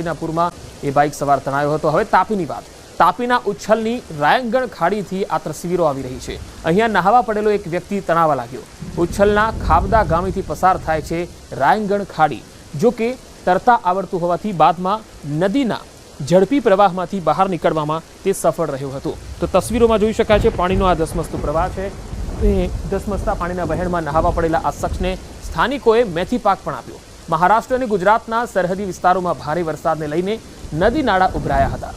નદીના પૂરમાં એ બાઇક સવાર તણાયો હતો। હવે તાપીની વાત, તાપીના ઉચ્છલની રાયંગણ ખાડીથી આ તસવીરો આવી રહી છે। અહીંયા નહાવા પડેલો એક વ્યક્તિ તણાવા લાગ્યો। ઉચ્છલના ખાબદા ગામેથી પસાર થાય છે રાયંગણ ખાડી। જો કે તરતા આવડતું હોવાથી બાદમાં નદીના ઝડપી પ્રવાહમાંથી બહાર નીકળવામાં તે સફળ રહ્યો હતો। તો તસવીરોમાં જોઈ શકાય છે પાણીનો આ ધસમસતો પ્રવાહ છે। ધસમસતા પાણીના વહેણમાં નહાવા પડેલા આ શખ્સને સ્થાનિકોએ મેથી પાક પણ આપ્યો। મહારાષ્ટ્ર અને ગુજરાતના સરહદી વિસ્તારોમાં ભારે વરસાદને લઈને નદી નાળા ઉભરાયા હતા।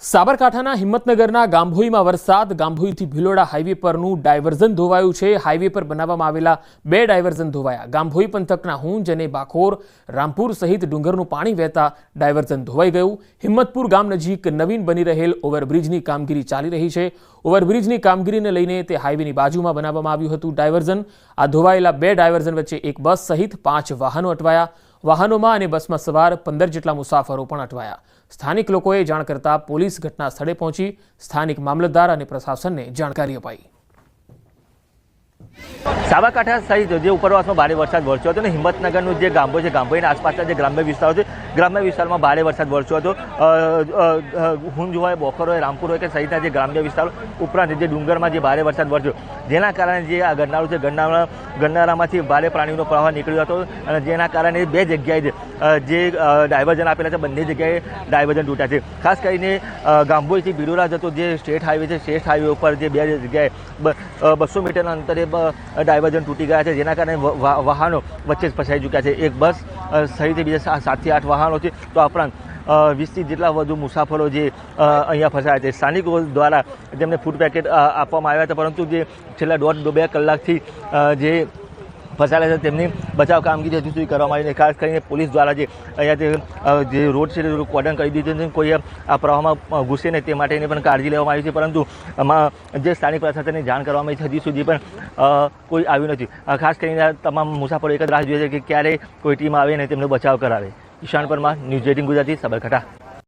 સાબરકાંઠાના હિંમતનગરના ગાંભોઈમાં વરસાદ। ગાંભોઈથી ભિલોડા હાઈવે પરનું ડાયવર્ઝન ધોવાયું છે। હાઈવે પર બનાવવામાં આવેલા 2 ડાયવર્ઝન ધોવાયા। ગાંભોઈ પંથકના હુંજ અને બાખોર, રામપુર સહિત ડુંગરનું પાણી વહેતા ડાયવર્ઝન ધોવાઈ ગયું। હિંમતપુર ગામ નજીક નવીન બની રહેલ ઓવરબ્રિજની કામગીરી ચાલી રહી છે। ઓવરબ્રિજની કામગીરીને લઈને તે હાઈવેની બાજુમાં બનાવવામાં આવ્યું હતું ડાયવર્ઝન। આ ધોવાયેલા 2 ડાયવર્ઝન વચ્ચે એક બસ સહિત 5 વાહનો અટવાયા। વાહનોમાં અને બસમાં સવાર 15 જેટલા મુસાફરો પણ અટવાયા। સ્થાનિક લોકોએ જાણ કરતા પોલીસ ઘટના સ્થળે પહોંચી સ્થાનિક મામલતદાર અને પ્રશાસનને જાણકારી અપાઈ। સાબરકાંઠા સહિત જે ઉપરવાસમાં ભારે વરસાદ વરસ્યો હતો અને હિંમતનગરનું જે ગામો છે, ગામોના આસપાસના જે ગ્રામ્ય વિસ્તારો છે, ગ્રામ્ય વિસ્તારમાં ભારે વરસાદ વરસ્યો હતો। હુંજ હોય, બોખર હોય, રામપુર હોય કે સહિતના જે ગ્રામ્ય વિસ્તારો ઉપરાંત જે ડુંગરમાં જે ભારે વરસાદ વરસ્યો, જેના કારણે જે આ ગરનાળું છે, ગરનાળામાંથી ભારે પાણીનો પ્રવાહ નીકળ્યો હતો અને જેના કારણે 2 જગ્યાએ જે ડાયવર્ઝન આપેલા છે, બંને જગ્યાએ ડાયવર્ઝન તૂટ્યા છે। ખાસ કરીને ગાંભોઈથી ભિલોડા જતો જે સ્ટેટ હાઈવે છે, સ્ટેટ હાઈવે ઉપર જે 2 જગ્યાએ 200 મીટરના અંતરે ડાયવર્ઝન તૂટી ગયા છે, જેના કારણે વાહનો વચ્ચે જ ફસાઈ ચૂક્યા છે। એક બસ સહિત બીજા 7 થી 8 વાહનો છે, તો આ ઉપરાંત 20થી જેટલા વધુ મુસાફરો જે અહીંયા ફસાયા છે। સ્થાનિકો દ્વારા તેમને ફૂડ પેકેટ આપવામાં આવ્યા હતા, પરંતુ જે છેલ્લા 1.5-2 કલાકથી જે ફસાયેલા છે તેમની બચાવ કામગીરી હજુ સુધી કરવામાં આવી નથી। ખાસ કરીને પોલીસ દ્વારા જે અહીંયા જે રોડ છે તે કોર્ડન કરી દીધું છે, કોઈ આ પ્રવાહમાં ઘૂસે નહીં તે માટેની પણ કાળજી લેવામાં આવી છે, પરંતુ આમાં જે સ્થાનિક પ્રશાસનને જાણ કરવામાં આવી છે હજી સુધી પણ કોઈ આવ્યું નથી। ખાસ કરીને તમામ મુસાફરો એક જ રાહ જોઈએ છે કે ક્યારે કોઈ ટીમ આવે ને તેમનો બચાવ કરાવે। ઈશાન પરમાર, ન્યૂઝ 18 ગુજરાતી, સાબરકાંઠા।